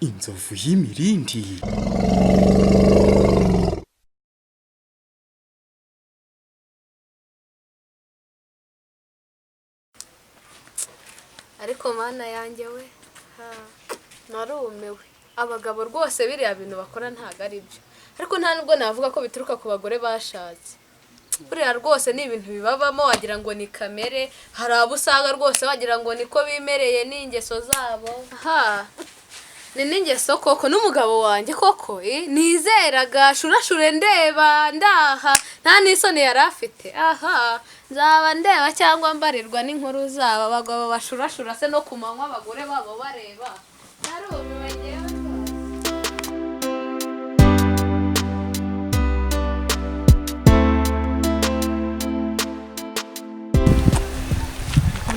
inzovu y'imirindi. Ariko mana yanjye we narumiwe. Abagabo rwose biriya bintu bakora ntago ari byo, ariko nta nubwo navuga ko bituruka ku bagore bashatse. Buriya rwose ni ibintu bibabamo wagira ngo ni kamere, hari abo usanga rwose wagira ngo niko bimereye n'ingeso zabo. Ni n'ingeso koko n'umugabo wanjye koko nizeraga shurashure ndeba ndaha nta n'isoni yari afite. Nzaba ndeba cyangwa mbarirwa n'inkuru zabo abagabo bashurashura se no kumanywa abagore babo bareba. Narumiwe ngewe.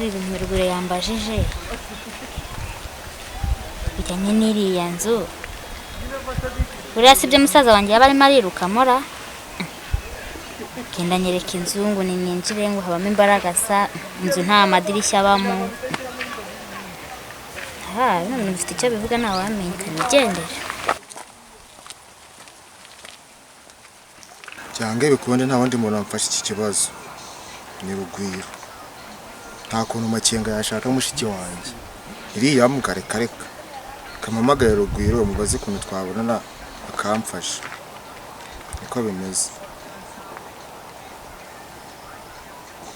ibintu ruguru yambajije bijyanye n'iriya nzu. Buriya si byo musaza wanjye yaba arimo ariruka mora. Genda nyereka inzu ngo ninjire ngo habamo imbaraga sa inzu nta madirishya abamo. None mfite icyo bivuga nawe wamenye nigendere. Cyange bikunde nta wundi muntu amfasha iki kibazo. Ni Rugwiro. Nta kuntu Makenga yashaka mushiki wanjye. Iriya mugarekareka. Kamamagaye Rugwiro mubaze kuntu twabonana akamfasha. Niko bimeze.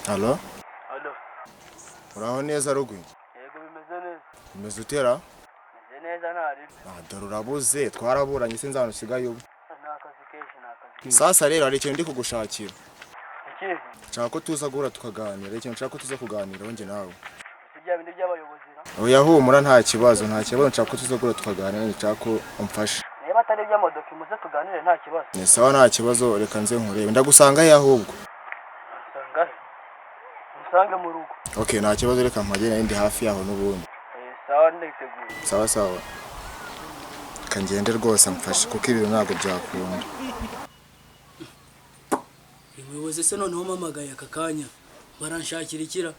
Halo? Halo. Uraho neza Rugwiro? Yego bimeze neza. Bimeze utera? Bimeze neza ntari. Dore urabuze twaraburanye sinzi ahantu usigaye ubu. Nakazi kenshi nakazi. Sasa rero hari ikintu ndi kugushakira. Ikihe? Nshaka ko tuza guhura tukaganira. Ikintu nshaka ko tuza kuganira wonge nawe. Sijya bindi by'abayobozi ra. Oya humura nta kibazo nshaka ko tuza guhura tukaganira nshaka ko umfasha. Niba atari by'amadoki muze tuganire nta kibazo. Ni sawa nta kibazo reka nze nkurebe. Ndagusanga he ahubwo? Sanga. Musange mu rugo. Okay nta kibazo reka mpagere ndi hafi yaho n'ubundi. Sawa nditeguye. Sawa sawa. Kangende rwose amfashe kuko ibintu ntabwo byakunda. Umuyobozi se noneho mpamagaye aka kanya baranshakira ikira.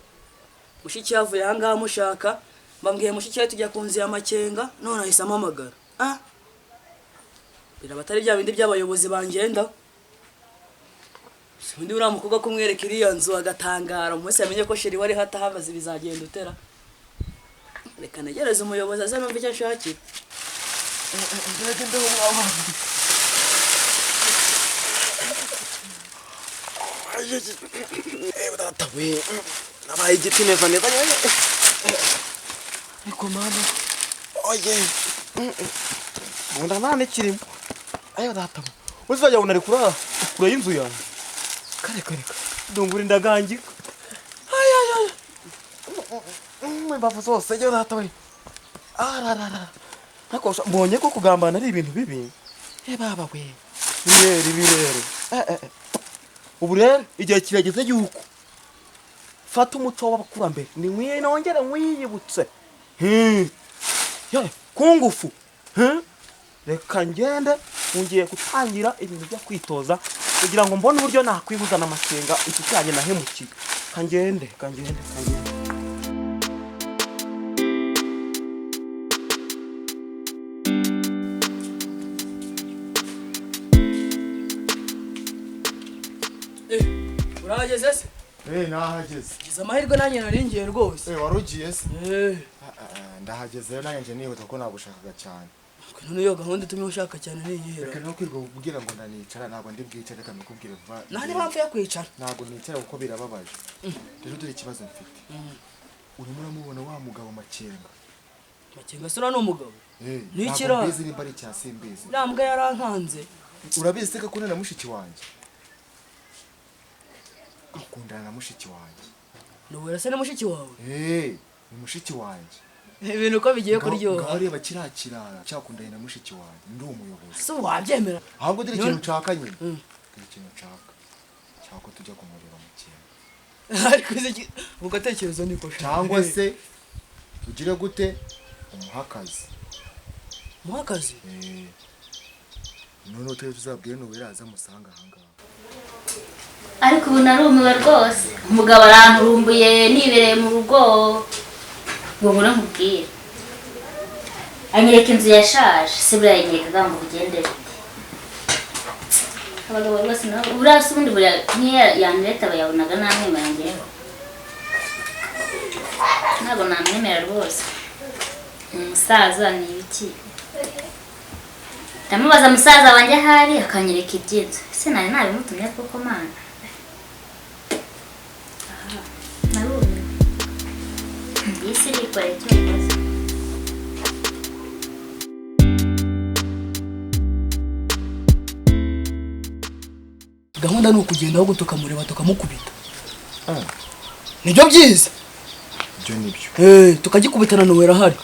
Mushiki yavuye ahangaha mushaka mbambwiye mushiki yawe tujya kunzi ya Makenga none ahise amamagara. Biraba atari bya bindi by'abayobozi bangenda. Sindi uriya mukobwa kumwereka iriya nzu agatangara umunsi yamenye ko sheri wari hata hamaze bizagenda utera. Reka negereze umuyobozi aza numva icyo ashakira. Datawe nabaye igiti neva neza nyine. Ariko mama Oye. Munda nane kirimo. Ayo datawe. Uzajya unari kura y'inzu yawe. Kare. Dungura indagangika. Ay. Mbavu zose yo datawe. Ararara. Nakosha mbonye ko kugambana ari ibintu bibi. Baba we. Birere. Ubu rero igihe kirageze yuko fata umuco w'abakurambere ni mwiye nongera mwiyibutse kungufu reka ngende ngiye gutangira ibintu byo kwitoza kugira ngo mbone uburyo nakwibuza n'Amakenga ikijyanye na hemukiye kangende urahageze se? Nahageze. Gize amahirwe nanjye naringiye rwose. Warugiye se? Ndahageze nanjye nihuta ko nagushakaga cyane. None iyo gahunda itumye ushaka cyane niyihera. Reka no kwiga kugira ngo ndanicara ntabwo ndi bwicare reka mikubwire vuba. Nani mpamvu yo kwicara? Ntabwo nicara kuko birababaje. Rero dore ikibazo mfite. Urimo uramubona wa mugabo Makenga. Makenga sura no mugabo. Nikira. Bizi ni bari cya simbizi. Nambwa yarankanze. Urabizi se ko kuna na mushiki wanjye. Akundana na mushiki wanjye. Nubwo se na mushiki wawe? Ni mushiki wanjye. Ibintu ko bigiye kuryoha. Ngari bakirakirara cyakundanye na mushiki wanjye. Ndi umuyobozi. So wabyemera. Ahubwo dore ikintu nshaka nyine. Ikintu nshaka. Cyako tujya kumurira Makenga. Ariko iki ugatekereza niko shaka. Cyangwa se ugire gute umuhakazi. Umuhakazi? None utari tuzabwiye no wiraza musanga ahangaha. Ariko ubu narumiwe rwose. Umugabo aranturumbuye nibereye mu rugo. Ngo nkubwire. anyereka inzu yashaje se buriya yanyereka ngo ugendere abagabo rwose nabo buriya se ubundi buriya niyo yanireta bayabonaga namwemera ngewe ntabwo namwemera rwose umusaza ni ibiki ndamubaza musaza wanjye ahari akanyereka ibyinzu ese nari nabimutumye koko mana narume isi rikoreye cyose gahunda ni ukugenda ahubwo tukamureba tukamukubita nibyo byiza ibyo nibyo tukagikubitana nawe arahari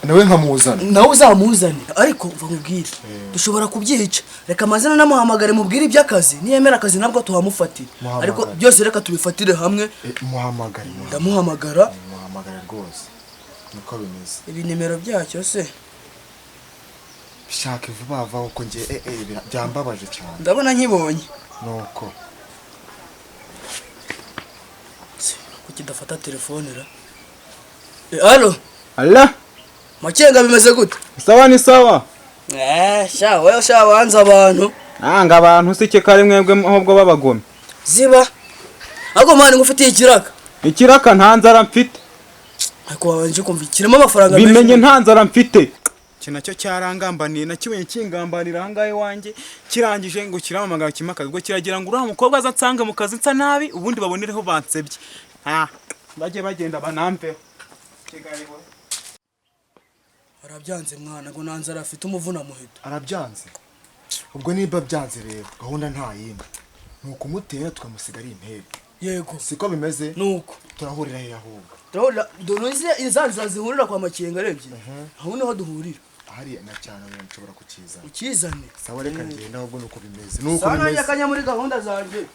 nawe nkamuzana nawe uzamuzane ariko uva nkubwire dushobora kubyica reka amazina namuhamagare mubwire iby'akazi niyemera akazi nabwo tuhamufatira ariko byose reka tubifatire hamwe muhamagare ndamuhamagara rwose niko bimeze ibi nimero byacyo se bishake vuba vuba uko ngiye byambabaje cyane ndabona nkibonye nuko kuki dafata telefone ra allo alla makenga bimeze gute sawa ni sawa sha wanza abantu anga abantu sike kare mwebwe ahubwo babagome ziba ahubwo mani ngufitiye ikiraka nta nzara mfite ariko wabanje kumva kirimo amafaranga menshi bimenye nta nzara mfite kinacyo cyarangambaniye nakibonye kingambanira hangaye wanjye kirangije ngo kiramamagara kimakaza ubwo kiragira ngo uriya mukobwa azatsanga mu kazi nsa nabi ubundi babonereho bansebye bajye bagenda banampeho kigayeho arabyanze mwana ngo nanzara afite umuvuna muheto arabyanze ubwo niba byanze rero gahunda nta yindi nuko umutera tukamusiga ari intebe yego siko bimeze nuko turahurira he ahubwo donoze izanza zihurira kwa makenga arebye aho niho duhurira hari na cyane nshobora kukizana ukizane sawa reka ngenda ahubwo nuko bimeze sana yakanya muri gahunda zanjye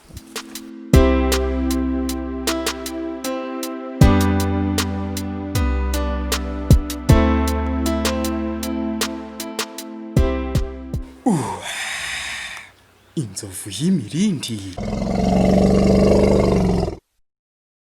inzovu y'imirindi